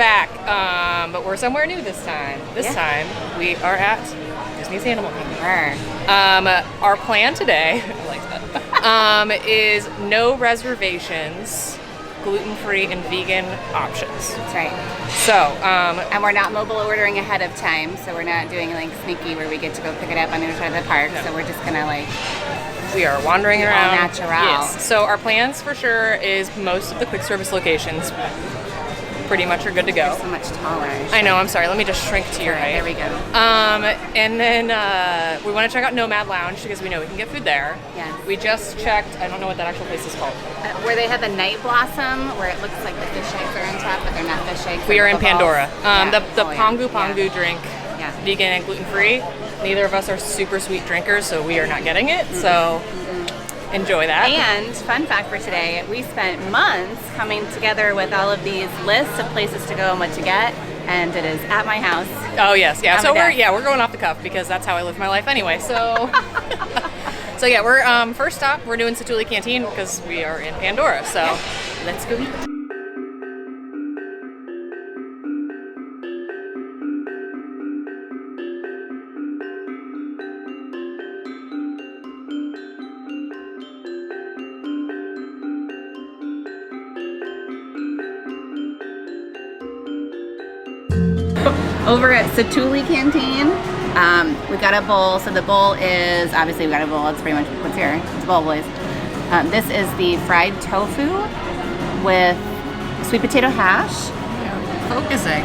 back, but we're somewhere new this time. This time we are at Disney's Animal Kingdom. Our plan today, I like that, is no reservations, gluten-free and vegan options. That's right. So, and we're not mobile ordering ahead of time, so we're not doing like sneaky where we get to go pick it up on the other side of the park. No. So we're just gonna like. We are wandering around. All natural. Yes. So our plans for sure is most of the quick service locations pretty much are good to go. You're so much taller. I know, I'm sorry. Let me just shrink to your height. There we go. And then we want to check out Nomad Lounge because we know we can get food there. Yes. We just checked, I don't know what that actual place is called. Where they have the night blossom, where it looks like the fish eggs are on top, but they're not fish eggs. We are in Pandora. The Pongu Pongu drink, vegan and gluten-free. Neither of us are super sweet drinkers, so we are not getting it. So enjoy that. And fun fact for today, we spent months coming together with all of these lists of places to go and what to get, and it is at my house. Oh yes, yeah. So we're going off the cuff because that's how I live my life anyway. So so yeah, we're first stop we're doing Satuli Canteen because we are in Pandora. So let's go eat. Over at Satuli Canteen, we got a bowl. So the bowl is, obviously we got a bowl, it's pretty much what's here. It's a bowl, boys. This is the fried tofu with sweet potato hash. Focusing.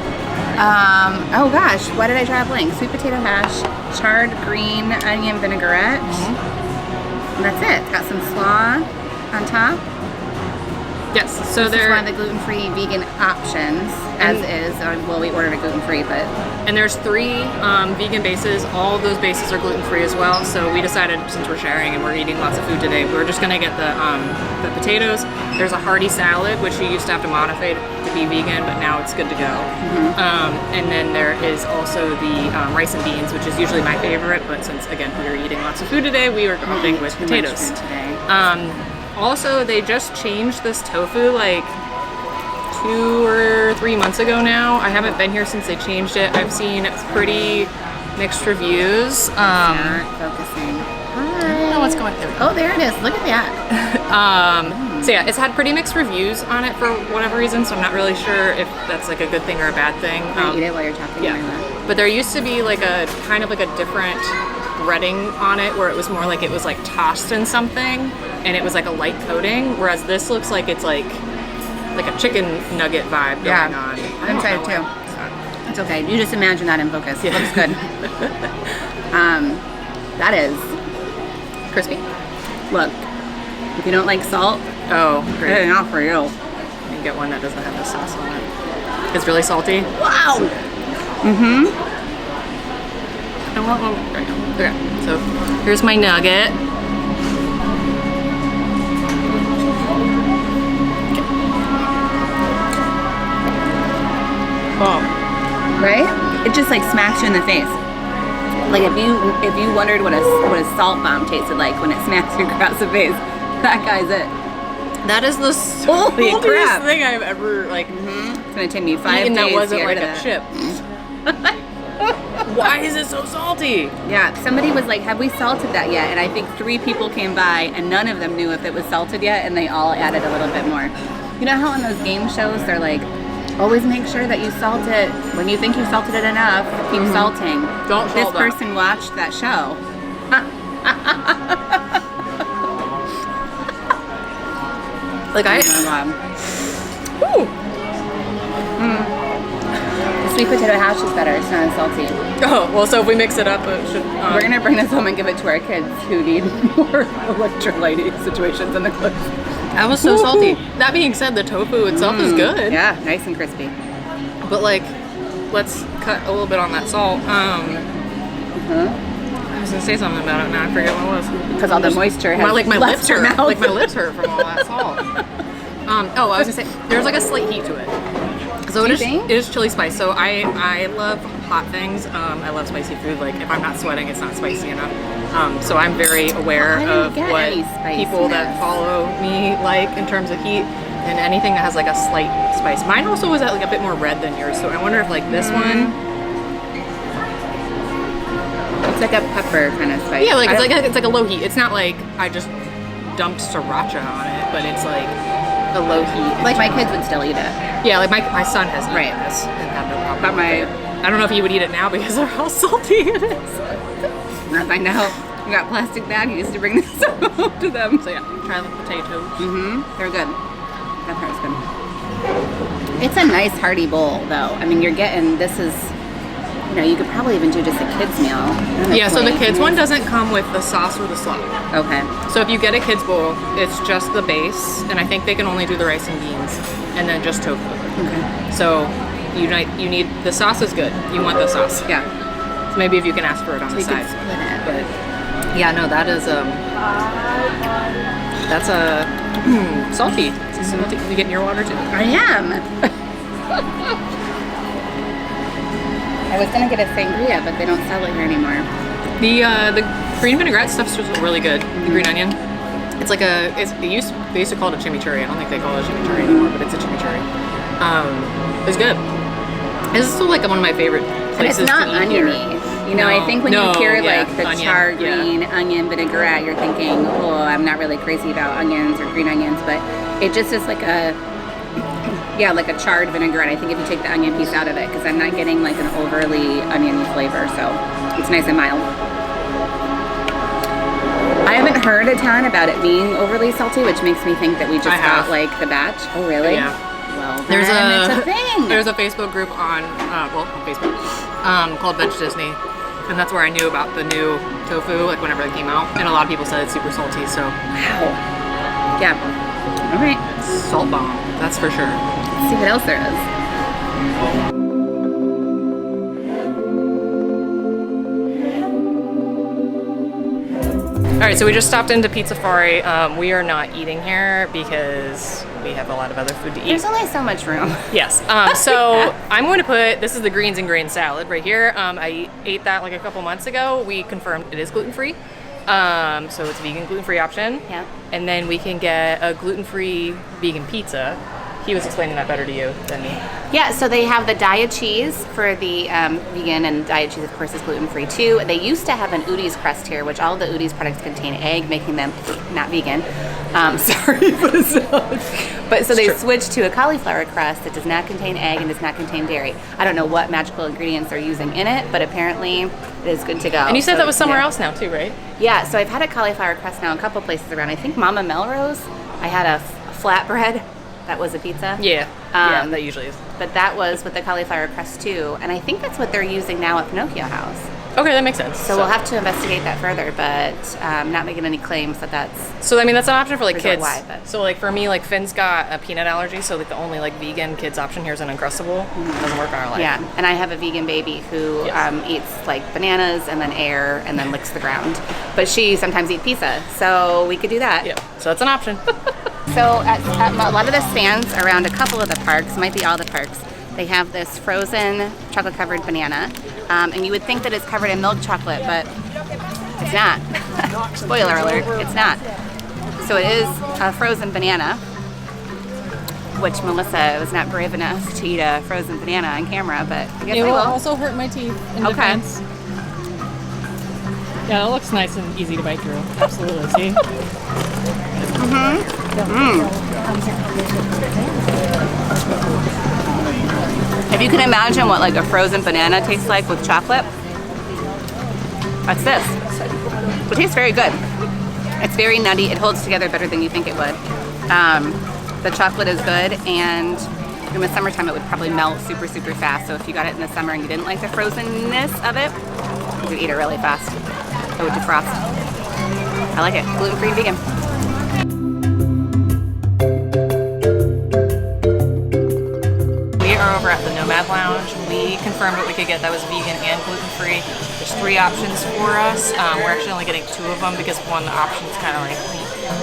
Oh gosh, why did I draw a blank? Sweet potato hash, charred green onion vinaigrette. And that's it. It's got some slaw on top. Yes, so this is one of the gluten-free vegan options, as is. Well, we ordered a gluten-free, but... And there's 3 vegan bases. All of those bases are gluten-free as well, so we decided, since we're sharing and we're eating lots of food today, we're just going to get the potatoes. There's a hearty salad, which you used to have to modify to be vegan, but now it's good to go. And then there is also the rice and beans, which is usually my favorite, but since, again, we are eating lots of food today, we are opting with potatoes. Also, they just changed this tofu like 2 or 3 months ago now. I haven't been here since they changed it. I've seen pretty mixed reviews. Focusing. I don't know what's going on. Oh, there it is. Look at that. So yeah, it's had pretty mixed reviews on it for whatever reason, so I'm not really sure if that's like a good thing or a bad thing. Eat it while you're talking. Yeah. But there used to be like a kind of like a different breading on it where it was more like it was like tossed in something and it was like a light coating, whereas this looks like it's like a chicken nugget vibe going on. I'm excited too. It's okay. You just imagine that in focus. It looks good. That is crispy. Look, if you don't like salt, great. It's not for you. You can get one that doesn't have the sauce on it. It's really salty. Wow. I want one. There you go. Okay, so here's my nugget. Oh. Right? It just like smacks you in the face. Like if you wondered what a salt bomb tasted like when it smacks you across the face, that guy's it. That is the saltiest thing I've ever like. It's gonna take me 5 days. That wasn't to like get a chip. Why is it so salty? Yeah, somebody was like, have we salted that yet? And I think 3 people came by and none of them knew if it was salted yet, and they all added a little bit more. You know how in those game shows they're like, always make sure that you salt it. When you think you've salted it enough, keep salting. Don't salt This person watched that show. Like The sweet potato hash is better. It's not as salty. Oh, well, so if we mix it up, it should... We're going to bring this home and give it to our kids who need more electrolyte situations in the clip. That was so salty. That being said, the tofu itself is good. Yeah, nice and crispy. But like, let's cut a little bit on that salt. I was gonna say something about it, now I forget what it was. Because all the moisture has my lips hurt. mouth. Like my lips hurt from all that salt. I was gonna say there's like a slight heat to it. So it is chili spice. So I love hot things. I love spicy food. Like if I'm not sweating, it's not spicy enough. So I'm very aware of what people that follow me like in terms of heat. and anything that has like a slight spice. Mine also was like a bit more red than yours, so I wonder if like this one. It's like a pepper kind of spice. Yeah, like it's like a low heat. It's not like I just dumped sriracha on it, but it's like a low heat. Like my kids would still eat it. Yeah, like my son has eaten this and had no problem. But I don't know if he would eat it now because of how salty it is. I know. We got plastic baggies to bring this home to them. So yeah, try the potatoes. They're good. That part's good. It's a nice hearty bowl, though. I mean, you're getting, this is, you know, you could probably even do just a kid's meal. Yeah, so the kids one doesn't come with the sauce or the slaw. Okay. So if you get a kids bowl, it's just the base, and I think they can only do the rice and beans, and then just tofu. Okay. So you need, the sauce is good. You want the sauce. Yeah. So maybe if you can ask for it on the side. But yeah, no, that is that's salty. You getting your water too? I am. I was gonna get a sangria, but they don't sell it here anymore. The green vinaigrette stuff's just really good. The green onion. It's like they used to call it a chimichurri. I don't think they call it a chimichurri anymore, but it's a chimichurri. It's good. This is still like one of my favorite places. And it's not to eat here. oniony. You know, I think when you hear like the onion, char green onion vinaigrette, you're thinking, oh, I'm not really crazy about onions or green onions, but it just is like like a charred vinaigrette. I think if you take the onion piece out of it, because I'm not getting like an overly oniony flavor, so it's nice and mild. I haven't heard a ton about it being overly salty, which makes me think that we just got like the batch. Oh, really? Yeah. Well, it's a thing. There's a Facebook group on Facebook called Walt Disney, and that's where I knew about the new tofu, like whenever it came out, and a lot of people said it's super salty. So wow. Yeah. All right. Salt bomb. That's for sure. Let's see what else there is. All right, so we just stopped into Pizza Fari. We are not eating here because we have a lot of other food to eat. There's only so much room. Yes. So I'm going to put, this is the greens and grain salad right here. I ate that like a couple months ago. We confirmed it is gluten-free. So it's a vegan gluten-free option. Yeah. And then we can get a gluten-free vegan pizza. He was explaining that better to you than me. Yeah, so they have the Daiya cheese for the vegan, and Daiya cheese, of course, is gluten-free too. They used to have an Udi's crust here, which all of the Udi's products contain egg, making them not vegan. Sorry for the sound. But so they switched to a cauliflower crust that does not contain egg and does not contain dairy. I don't know what magical ingredients they're using in it, but apparently it is good to go. And you said that was somewhere else now too, right? Yeah, so I've had a cauliflower crust now a couple places around. I think Mama Melrose, I had a flatbread. That was a pizza? Yeah. Yeah, that usually is. But that was with the cauliflower crust too. And I think that's what they're using now at Pinocchio House. Okay, that makes sense. So we'll have to investigate that further, but not making any claims that that's... So, I mean, that's an option for, like, kids. Why, but... So, like, for me, like, Finn's got a peanut allergy, so, like, the only, like, vegan kids option here is an Uncrustable. It doesn't work in our life. Yeah, and I have a vegan baby who eats, like, bananas and then air and then licks the ground. But she sometimes eats pizza, so we could do that. Yeah, so that's an option. So at a lot of the stands around a couple of the parks, might be all the parks, they have this frozen chocolate-covered banana. And you would think that it's covered in milk chocolate, but it's not. Spoiler alert, it's not. So it is a frozen banana, which Melissa was not brave enough to eat a frozen banana on camera, but I guess it I will will. also hurt my teeth in defense. Yeah, it looks nice and easy to bite through. Absolutely, see? If you can imagine what like a frozen banana tastes like with chocolate, that's this. It tastes very good. It's very nutty. It holds together better than you think it would. The chocolate is good, and in the summertime it would probably melt super, super fast. So if you got it in the summer and you didn't like the frozenness of it, you could eat it really fast. It would defrost. I like it. Gluten-free and vegan. Over at the Nomad Lounge, we confirmed what we could get that was vegan and gluten-free. There's 3 options for us. We're actually only getting 2 of them because one option is kind of like,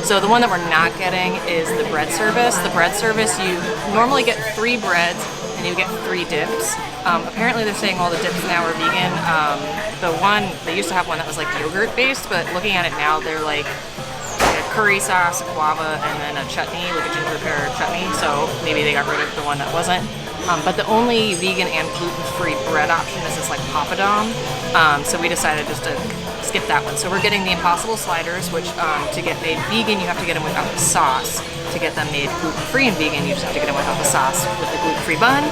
so the one that we're not getting is the bread service. The bread service, you normally get 3 breads and you get 3 dips. Apparently they're saying all the dips now are vegan. They used to have one that was like yogurt based, but looking at it now, they're like a curry sauce, guava, and then a chutney, like a ginger pear chutney. So maybe they got rid of the one that wasn't. But the only vegan and gluten-free bread option is this like papadum. So we decided just to skip that one. So we're getting the Impossible sliders, which to get made vegan, you have to get them without the sauce. To get them made gluten-free and vegan, you just have to get them without the sauce with the gluten-free bun,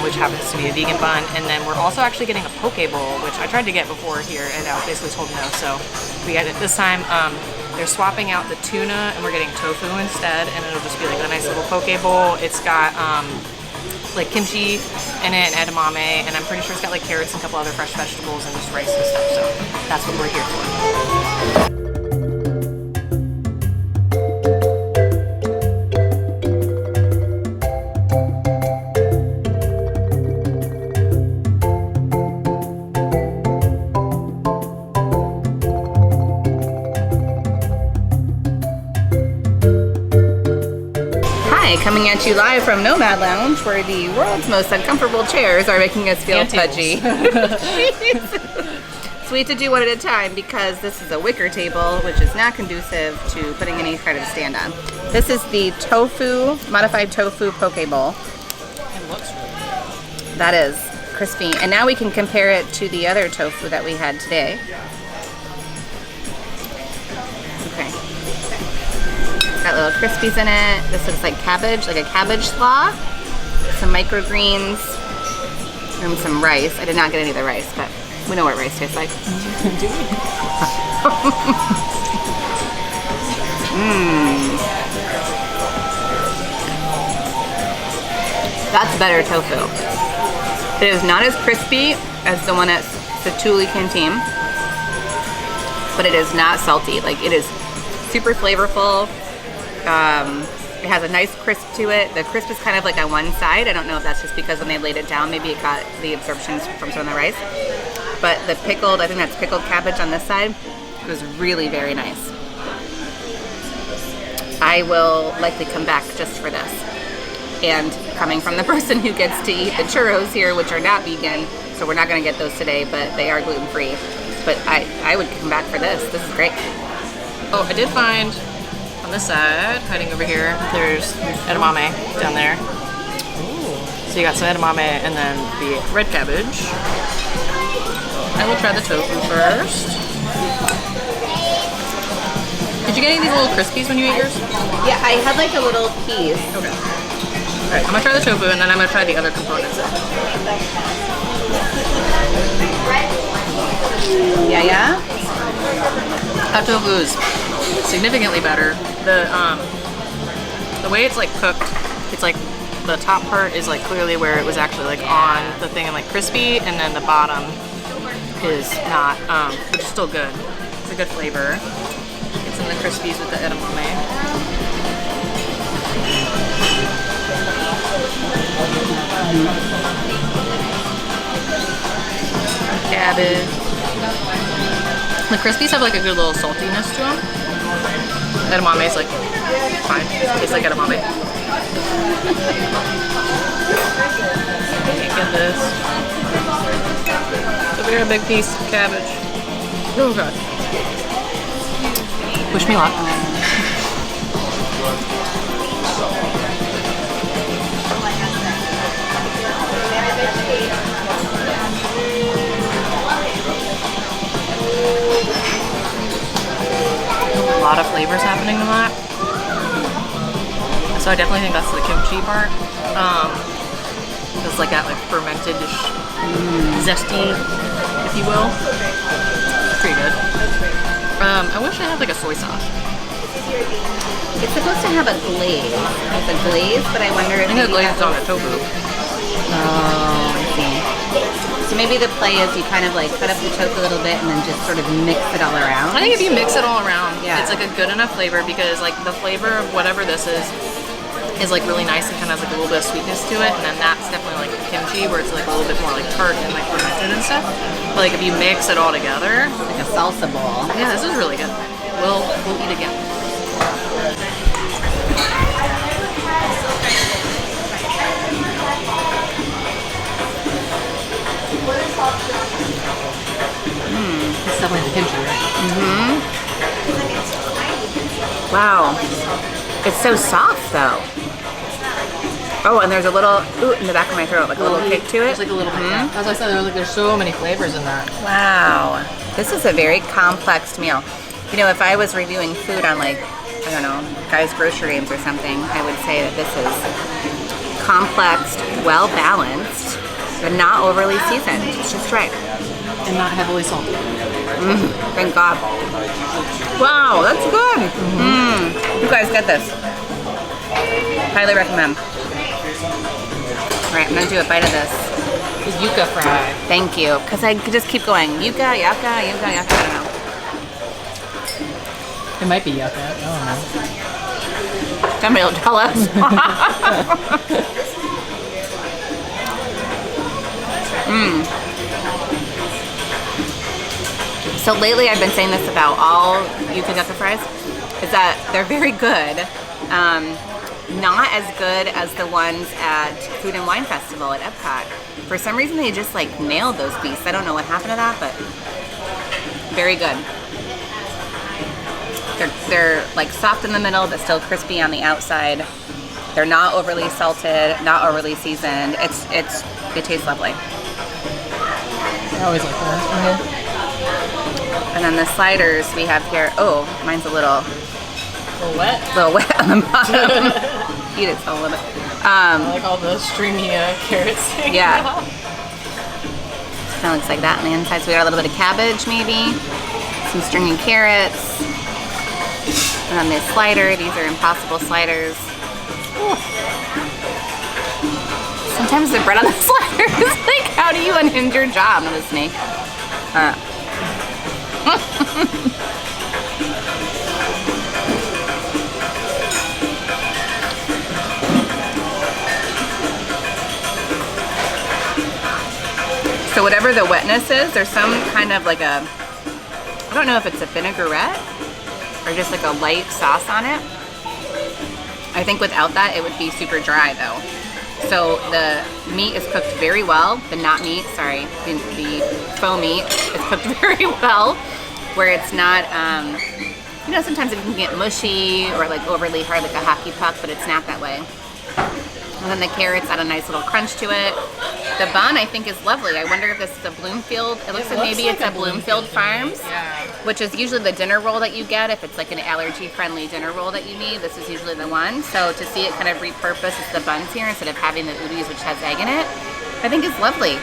which happens to be a vegan bun. And then we're also actually getting a poke bowl, which I tried to get before here, and I was basically told no. So we got it this time. They're swapping out the tuna, and we're getting tofu instead, and it'll just be like a nice little poke bowl. It's got like kimchi in it and edamame, and I'm pretty sure it's got like carrots and a couple other fresh vegetables and just rice and stuff. So that's what we're here for. Coming at you live from Nomad Lounge, where the world's most uncomfortable chairs are making us feel pudgy. So we have to do one at a time because this is a wicker table, which is not conducive to putting any kind of stand on. This is the modified tofu poke bowl. It looks really good. That is crispy. And now we can compare it to the other tofu that we had today. Okay. Got little crispies in it. This looks like cabbage, like a cabbage slaw. Some microgreens and some rice. I did not get any of the rice, but we know what rice tastes like. That's better tofu. It is not as crispy as the one at Satuli Canteen, but it is not salty. Like, it is super flavorful. It has a nice crisp to it. The crisp is kind of like on one side. I don't know if that's just because when they laid it down, maybe it got the absorptions from some of the rice. But the pickled, I think that's pickled cabbage on this side, was really very nice. I will likely come back just for this. And coming from the person who gets to eat the churros here, which are not vegan, so we're not going to get those today, but they are gluten-free. But I would come back for this. This is great. Oh, I did find on this side, hiding over here, there's edamame down there. Ooh. So you got some edamame and then the red cabbage. I will try the tofu first. Did you get any of these little crispies when you ate yours? Yeah, I had like a little piece. Okay. Alright, I'm gonna try the tofu and then I'm gonna try the other components. Yeah? That tofu is significantly better. The way it's like cooked, it's like the top part is like clearly where it was actually like on the thing and like crispy, and then the bottom is not, which is still good. It's a good flavor. Get some of the crispies with the edamame. Cabbage. The crispies have like a good little saltiness to them. Edamame is like fine. It tastes like edamame. Can't get this. So we got a big piece of cabbage. Oh god. Wish me luck. A lot of flavors happening in that. So I definitely think that's the kimchi part. It's like that like fermented-ish, zesty, if you will. Pretty good. I wish I had like a soy sauce. It's supposed to have a glaze. It's a glaze, but I wonder if I think the glaze is on the tofu. Oh, I see. So maybe the play is you kind of like cut up the tofu a little bit and then just sort of mix it all around. I think if you mix it all around, yeah, it's like a good enough flavor, because like the flavor of whatever this is like really nice and kind of has like a little bit of sweetness to it, and then that's definitely like the kimchi where it's like a little bit more like tart and like fermented and stuff. But like if you mix it all together, like a salsa bowl. Yeah, this is really good. We'll eat again. It's definitely the kimchi, right? Wow. It's so soft though. Oh, and there's a little ooh in the back of my throat, like a little kick to it. It's like a little bit. As I said, there's so many flavors in that. Wow. This is a very complex meal. You know, if I was reviewing food on like, I don't know, Guys Grocery Games or something, I would say that this is complex, well balanced, but not overly seasoned. It's just right. And not heavily salted. Thank God. Wow, that's good. You guys get this. Highly recommend. All right, I'm gonna do a bite of this. The yucca fry. Thank you, because I could just keep going. Yucca, yucca, yucca, yucca. I don't know. It might be yucca. I don't know. Somebody will tell us. So lately I've been saying this about all yucca yucca fries, is that they're very good. Not as good as the ones at Food and Wine Festival at Epcot. For some reason they just like nailed those beasts. I don't know what happened to that, but very good. They're like soft in the middle, but still crispy on the outside. They're not overly salted, not overly seasoned. They taste lovely. I always like that. And then the sliders we have here. Oh, mine's a little wet. A little wet on the bottom. Eat it so a little bit. I like all the streamy carrots. Yeah. Kind of looks like that on the inside. So we got a little bit of cabbage, maybe some stringy carrots. And then this slider, these are impossible sliders. Ooh. Sometimes the bread on the slider is like, how do you unhinge your jaw? I'm not a snake. So whatever the wetness is, there's some kind of like a, I don't know if it's a vinaigrette or just like a light sauce on it. I think without that, it would be super dry though. So the meat is cooked very well. The faux meat is cooked very well, where it's not, you know, sometimes it can get mushy or like overly hard like a hockey puck, but it's not that way. And then the carrots add a nice little crunch to it. The bun, I think, is lovely. I wonder if this is a Bloomfield. It looks like maybe it's a Bloomfield Farms, which is usually the dinner roll that you get. If it's like an allergy-friendly dinner roll that you need, this is usually the one. So to see it kind of repurpose the buns here instead of having the udis, which has egg in it, I think is lovely.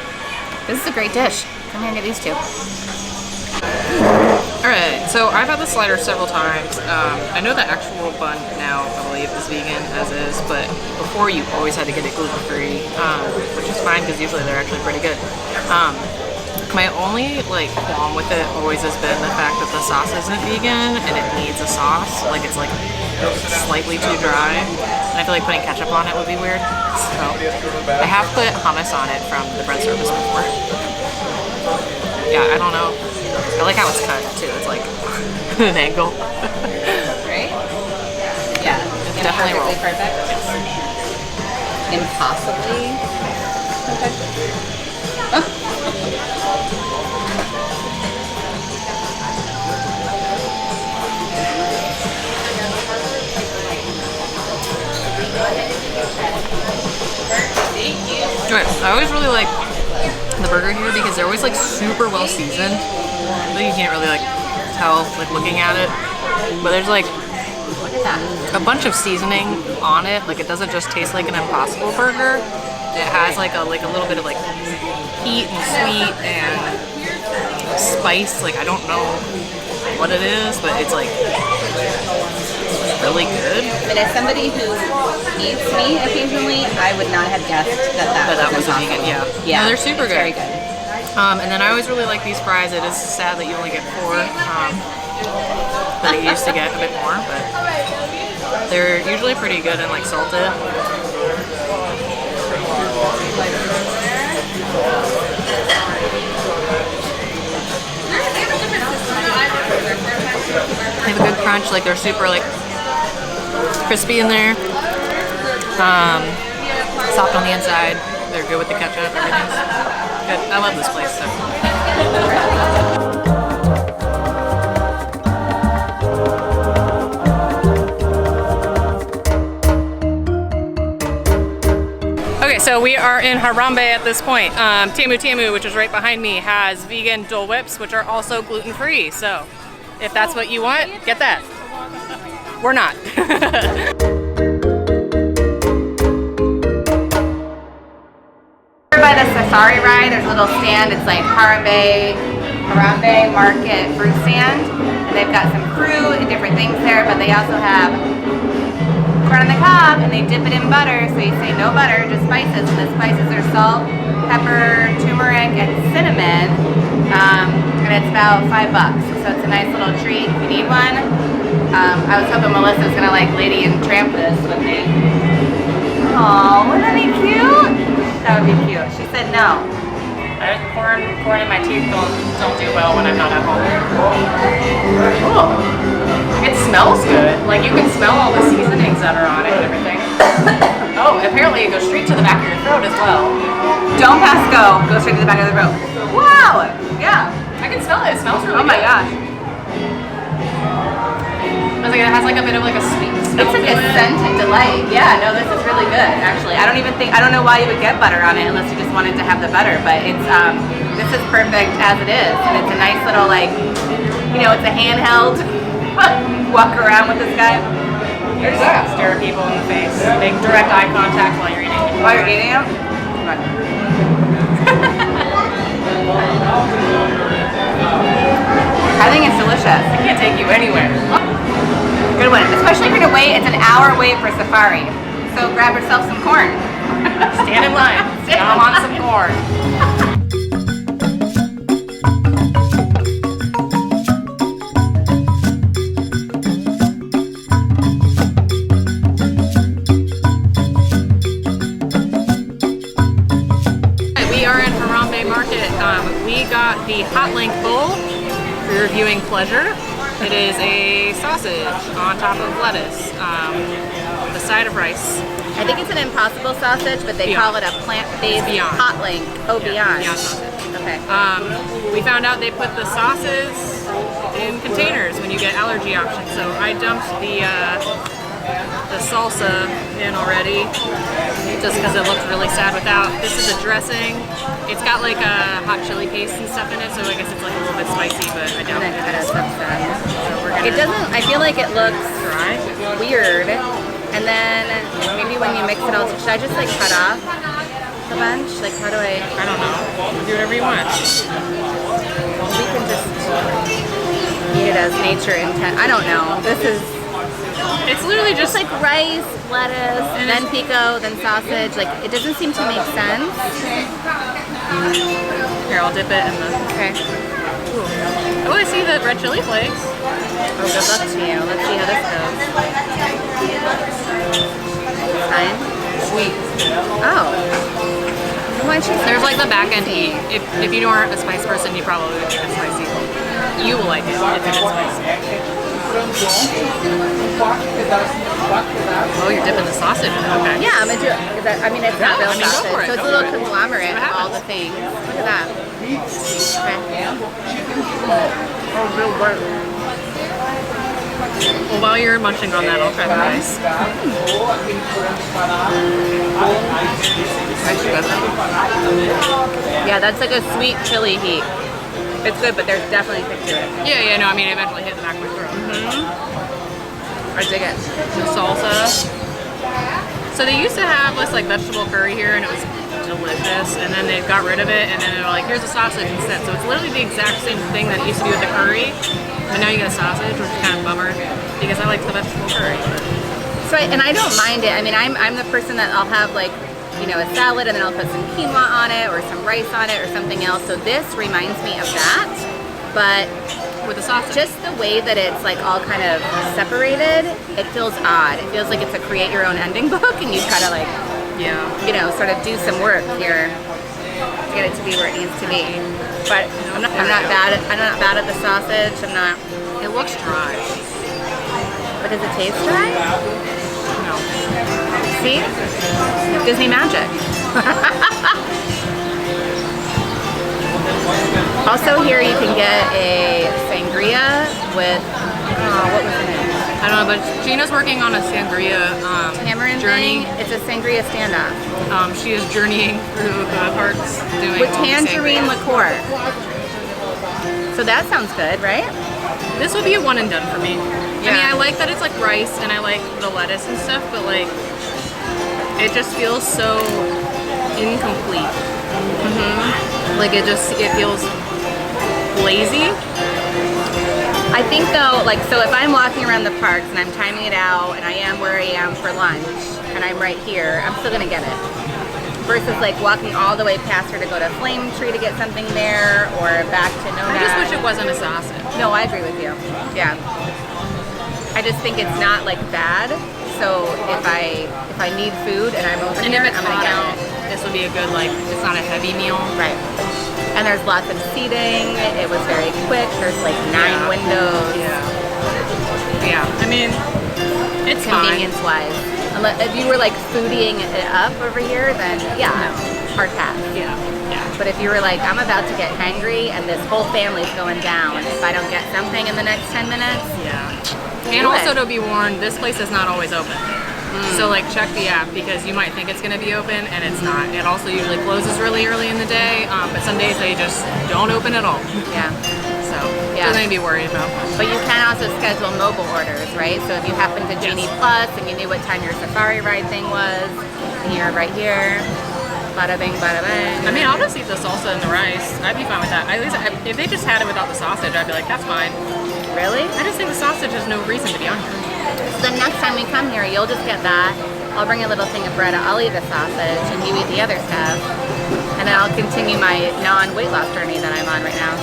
This is a great dish. Come here and get these two. Alright, so I've had the slider several times. I know the actual bun now, I believe, is vegan as is, but before you always had to get it gluten-free, which is fine because usually they're actually pretty good. My only like qualm with it always has been the fact that the sauce isn't vegan and it needs a sauce. Like it's like slightly too dry, and I feel like putting ketchup on it would be weird. So I have put hummus on it from the bread service before. Yeah, I don't know. I like how it's cut too. It's like an angle. Right? Yeah. It's definitely rolled. Perfect. Impossibly perfect. I always really like the burger here because they're always like super well seasoned. I think you can't really like tell like looking at it, but there's like a bunch of seasoning on it. Like it doesn't just taste like an Impossible burger. It has like a little bit of like heat and sweet and spice. Like I don't know what it is, but it's like really good. But as somebody who eats meat occasionally, I would not have guessed that was vegan. Yeah, yeah, no, they're super good. Very good. And then I always really like these fries. It is sad that you only get 4, but I used to get a bit more, but they're usually pretty good and like salted. They have a good crunch, like they're super like crispy in there, soft on the inside. They're good with the ketchup, everything's good. I love this place. So. Okay, so we are in Harambe at this point. Tamu Tamu, which is right behind me, has vegan Dole Whips, which are also gluten-free. So if that's what you want, get that. We're not. By the safari ride, there's a little stand. It's like Harambe Market fruit stand. And they've got some fruit and different things there, but they also have corn on the cob, and they dip it in butter. So you say no butter, just spices. And the spices are salt, pepper, turmeric, and cinnamon. And it's about $5. So it's a nice little treat if you need one. I was hoping Melissa was gonna like Lady and Tramp this with me. Aw, wouldn't that be cute? That would be cute. She said no. Corn in my teeth don't do well when I'm not at home. Ooh. It smells good. Like you can smell all the seasonings that are on it and everything. Oh, apparently it goes straight to the back of your throat as well. Don't pass go. Go straight to the back of the throat. Wow. Yeah. I can smell it. It smells really good. Oh my gosh. It has like a bit of like a sweet smell. It's like a scent and delight. Yeah, no, this is really good actually. I don't know why you would get butter on it unless you just wanted to have the butter, but it's this is perfect as it is, and it's a nice little like, you know, it's a handheld walk around with this guy. There's that. Stare at people in the face. Make direct eye contact while you're eating it. While you're eating it? I think it's delicious. I can't take you anywhere. Good one. Especially if you're gonna wait, it's an hour wait for safari. So grab yourself some corn. Stand in line. Now I'm on some corn. We are in Harambe Market. We got the Hot Link Bowl for your viewing pleasure. It is a sausage on top of lettuce, with a side of rice. I think it's an Impossible sausage, but they call it a plant-based hot link. Oh, Beyond. Beyond sausage. Okay. We found out they put the sauces in containers when you get allergy options. So I dumped the salsa in already, just because it looked really sad without. This is a dressing. It's got like a hot chili paste and stuff in it, so I guess it's like a little bit spicy, but I doubt it is. It doesn't, I feel like it looks Dry. weird. And then maybe when you mix it all, should I just like cut off the bunch? Like how do I? I don't know. Do whatever you want. We can just eat it as nature intent. I don't know. This is. It's literally just like rice, lettuce, and then pico, then sausage. Like it doesn't seem to make sense. Here, I'll dip it in the. Okay. Oh, I see the red chili flakes. Oh, good luck to you. Let's see how this goes. Fine. Sweet. Oh. Why'd she say There's like the back end heat. If you aren't a spice person, you probably would think it's spicy. You will like it if it is spicy. Oh, you're dipping the sausage in it. Okay. Yeah, I'm gonna do it. I mean, it's not real sausage, go for it. so it's a little conglomerate of all the things. Look at that. Okay. Well, while you're munching on that, I'll try the rice. Yeah, that's like a sweet chili heat. It's good, but there's definitely kick to it. Yeah, no, I mean, it eventually hit the back of my throat. I dig it. The salsa. So they used to have this like vegetable curry here, and it was delicious, and then they got rid of it, and then they're like, here's a sausage instead. So it's literally the exact same thing that it used to be with the curry, but now you get a sausage, which is kind of a bummer, because I like the vegetable curry. So, and I don't mind it. I mean, I'm the person that I'll have like, you know, a salad, and then I'll put some quinoa on it, or some rice on it, or something else. So this reminds me of that, but with the sausage. Just the way that it's like all kind of separated, it feels odd. It feels like it's a create your own ending book, and you gotta like, you know, sort of do some work here to get it to be where it needs to be. But I'm not bad at the sausage. I'm not. It looks dry. But does it taste dry? No. See? Disney magic. Also here you can get a sangria with, what was the name? I I don't know, but Gina's working on a sangria Tamarind journey. thing, it's a sangria standoff. She is journeying through the parks doing With all the tangerine sangria. liqueur. So that sounds good, right? This would be a one and done for me. Yeah. I mean, I like that it's like rice and I like the lettuce and stuff, but like, it just feels so incomplete. Like it feels lazy. I think though, like, so if I'm walking around the parks and I'm timing it out and I am where I am for lunch and I'm right here, I'm still gonna get it. Versus like walking all the way past her to go to Flame Tree to get something there or back to Nomad. I just wish it wasn't a sausage. No, I agree with you. Yeah. I just think it's not like bad. So if I need food and I'm over And here, if it's I'm gonna hot get out, it. this would be a good, like, it's not a heavy meal. Right. And there's lots of seating. It was very quick. There's like 9 windows. Yeah. I mean, it's fine. Convenience-wise. If you were like foodieing it up over here, then yeah, hard pass. Yeah. But if you were like, I'm about to get hangry and this whole family's going down if I don't get something in the next 10 minutes. Yeah. And also to be warned, this place is not always open. So like check the app because you might think it's going to be open and it's not. It also usually closes really early in the day, but some days they just don't open at all. Yeah. So nothing to be worried about. But you can also schedule mobile orders, right? So if you happen to Genie Plus and you knew what time your safari ride thing was, and you're right here, bada bing, bada bang. I mean, I'll just eat the salsa and the rice. I'd be fine with that. At least if they just had it without the sausage, I'd be like, that's fine. Really? I just think the sausage has no reason to be on here. So the next time we come here, you'll just get that. I'll bring a little thing of bread. I'll eat the sausage, and you eat the other stuff. And then I'll continue my non-weight loss journey that I'm on right now.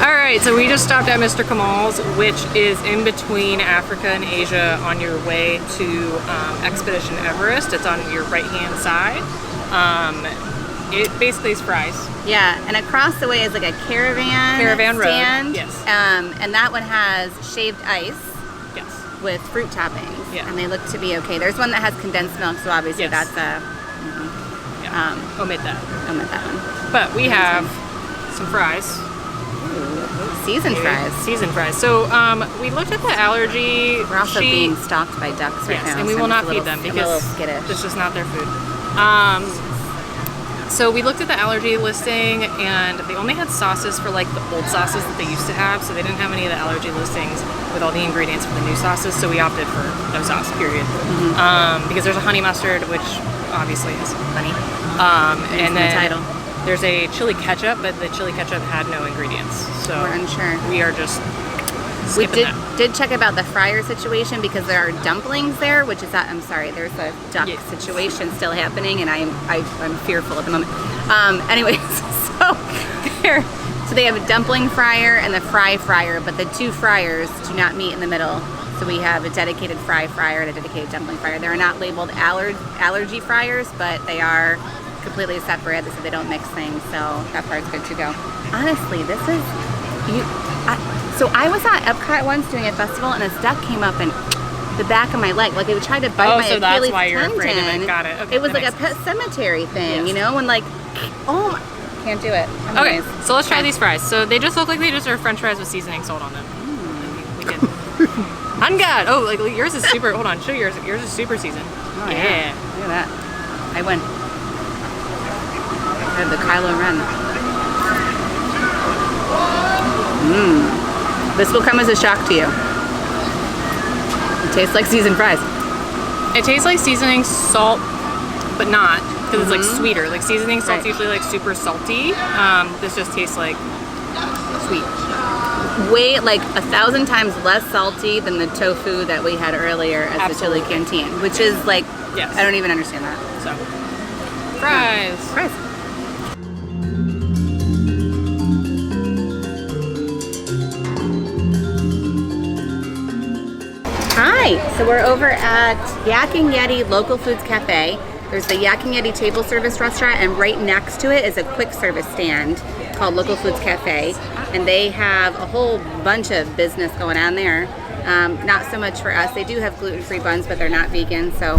All right, so we just stopped at Mr. Kamals, which is in between Africa and Asia on your way to Expedition Everest. It's on your right-hand side. It basically is fries. Yeah, and across the way is like a caravan road. stand. Yes. And that one has shaved ice. Yes. With fruit toppings. Yeah. And they look to be okay. There's one that has condensed milk, so obviously that's a... omit that. Omit that one. But we have some fries. Seasoned fries. Seasoned fries. So we looked at the allergy We're also sheet. being stalked by ducks right now. And we so will I'm not just a feed them little because skittish. this is not their food. So we looked at the allergy listing and they only had sauces for like the old sauces that they used to have, so they didn't have any of the allergy listings with all the ingredients for the new sauces, so we opted for no sauce, period. Because there's a honey mustard, which obviously is honey. And then the title. There's a chili ketchup, but the chili ketchup had no ingredients. So We're unsure. we are just We skipping that. did check about the fryer situation because there are dumplings there, which is that, I'm sorry, there's a duck situation still happening and I'm fearful at the moment. Anyways, so they have a dumpling fryer and the fry fryer, but the two fryers do not meet in the middle. So we have a dedicated fry fryer and a dedicated dumpling fryer. They're not labeled allergy fryers, but they are completely separate so they don't mix things. So that part's good to go. Honestly, this is so I was at Epcot once doing a festival and this duck came up and the back of my leg, like it tried to bite my so that's Achilles why you're tendon. afraid of it. Got it. Okay, it was that like a makes pet cemetery thing, Yes. you know, and like, oh, can't do it. Okay, Anyways. so let's try Okay. these fries. So they just look like they just are French fries with seasoning salt on them. We did. On God! Oh, like yours is super. Hold on, show yours. Yours is super seasoned. Oh, yeah. Look at that. I win. I have the Kylo Ren. This will come as a shock to you. It tastes like seasoned fries. It tastes like seasoning salt, but not because it's like sweeter. Like seasoning salt's Right. usually like super salty. This just tastes like sweet. Way like 1,000 times less salty than the tofu that we had earlier at Absolutely. Satuli Canteen, which is like, Yes. I don't even understand that. So fries. Fries. Hi, so we're over at Yak and Yeti Local Foods Cafe. There's the Yak and Yeti table service restaurant, and right next to it is a quick service stand called Local Foods Cafe. And they have a whole bunch of business going on there. Not so much for us. They do have gluten-free buns, but they're not vegan, so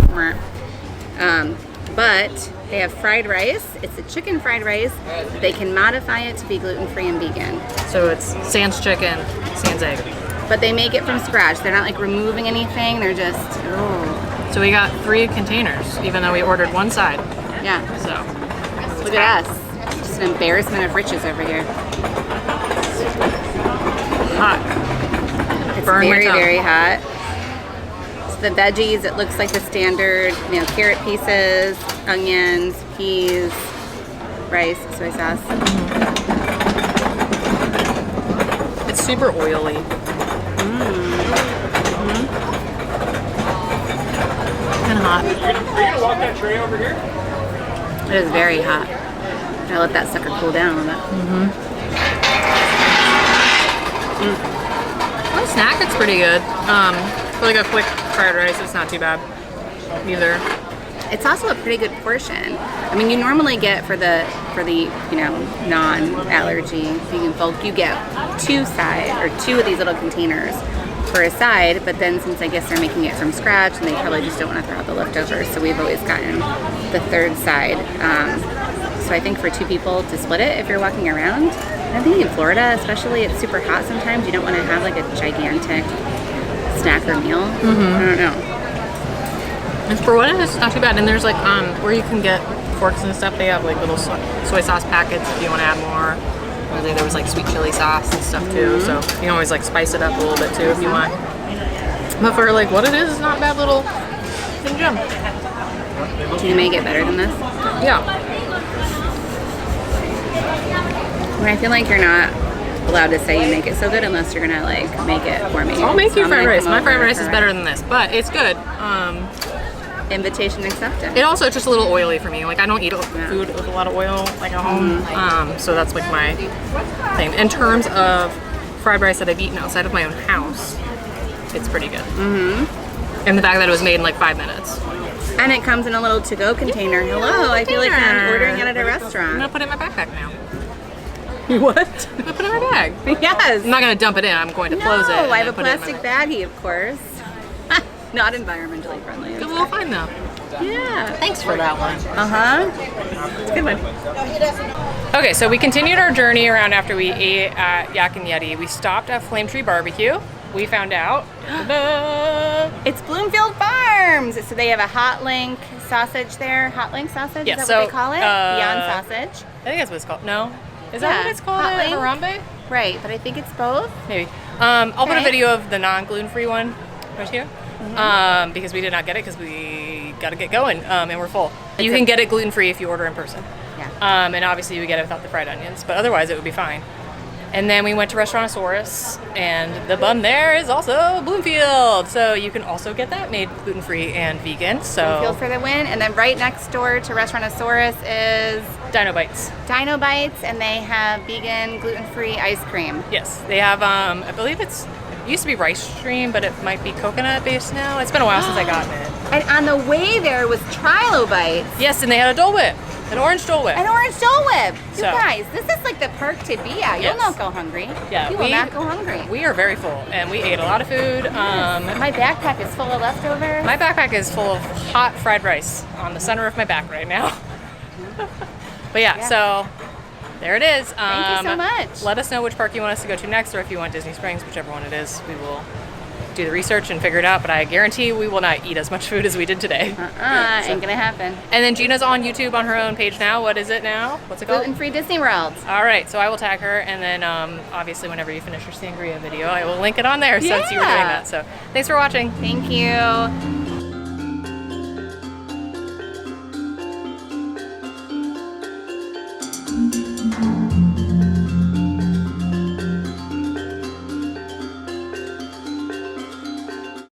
but they have fried rice. It's a chicken fried rice. They can modify it to be gluten-free and vegan. So it's sans chicken, sans egg. but they make it from scratch. They're not like removing anything. They're just, oh. So we got 3 containers, even though we ordered one side. Yeah. So Look at us. Just an embarrassment of riches over here. hot. It's Burn my very, tongue. very hot. So the veggies, it looks like the standard, you know, carrot pieces, onions, peas, rice, soy sauce. It's super oily. Kind of hot. Are you gonna walk that tray over here? It is very hot. Gotta let that sucker cool down a little bit. For a snack, it's pretty good. For like a quick fried rice, it's not too bad either. It's also a pretty good portion. I mean, you normally get for the you know, non-allergy vegan folk, you get 2 of these little containers for a side, but then since I guess they're making it from scratch and they probably just don't want to throw out the leftovers, so we've always gotten the 3rd side. So I think for 2 people to split it if you're walking around. I think in Florida especially, it's super hot sometimes. You don't want to have like a gigantic snack or meal. I don't know. And for what it is, it's not too bad. And there's like where you can get forks and stuff. They have like little soy sauce packets if you want to add more. I think there was like sweet chili sauce and stuff too. So you can always like spice it up a little bit too if you want. But for like what it is, it's not a bad little thing gem. Can you make it better than this? Yeah. I mean, I feel like you're not allowed to say you make it so good unless you're gonna like make it for me. I'll make So you I'm fried gonna rice. come My over fried rice is for- better than this, but it's good. Invitation accepted. It also is just a little oily for me. Like I don't eat food with a lot of oil like at home, so that's like my thing. In terms of fried rice that I've eaten outside of my own house, it's pretty good. And the fact that it was made in like 5 minutes. And it comes in a little to-go container. Hello, I feel like I'm ordering it at a I'm restaurant. gonna put it in my backpack now. What? I'm gonna put it in my bag. Yes. I'm not gonna dump it in. I'm going to close it. and I have a then put it in my plastic bag. baggie, of course. Not environmentally friendly. Good little find though. Yeah. Thanks for that one. It's a good one. Okay, so we continued our journey around after we ate at Yak and Yeti. We stopped at Flame Tree Barbecue. We found out It's Bloomfield Farms. So they have a hot link sausage there. Hot link sausage? Yeah, Is that what they so, call it? Beyond sausage. I think that's what it's called. No? Is Yeah, that what it's called hot at link. Harambe? Right, but I think it's both. Maybe. I'll put a Okay. video of the non-gluten-free one right here. Because we did not get it because we got to get going and we're full. You can get it gluten-free if you order in person. Yeah. And obviously you get it without the fried onions, but otherwise it would be fine. And then we went to Restaurantosaurus, and the bun there is also Bloomfield. So you can also get that made gluten-free and vegan. So Bloomfield for the win. And then right next door to Restaurantosaurus is Dino Bites. Dino Bites, and they have vegan, gluten-free ice cream. Yes, they have, I believe it used to be rice stream, but it might be coconut based now. It's been a while since I gotten it. And on the way there was Trilo Bites. Yes, and they had a Dole Whip, an orange Dole Whip. An orange Dole Whip. You So- guys, this is like the perk to be at. You'll Yes. not go hungry. Yeah, you will not go hungry. We are very full, and we ate a lot of food. My backpack is full of leftovers. My backpack is full of hot fried rice on the center of my back right now. But yeah, so there it is. Thank you so much. Let us know which park you want us to go to next, or if you want Disney Springs, whichever one it is. We will do the research and figure it out, but I guarantee we will not eat as much food as we did today. Ain't gonna happen. And then Gina's on YouTube on her own page now. What is it now? What's it called? Gluten Free Disney World. All right, so I will tag her, and then obviously whenever you finish your sangria video, I will link it on there since you were doing Yeah. that. So thanks for watching. Thank you.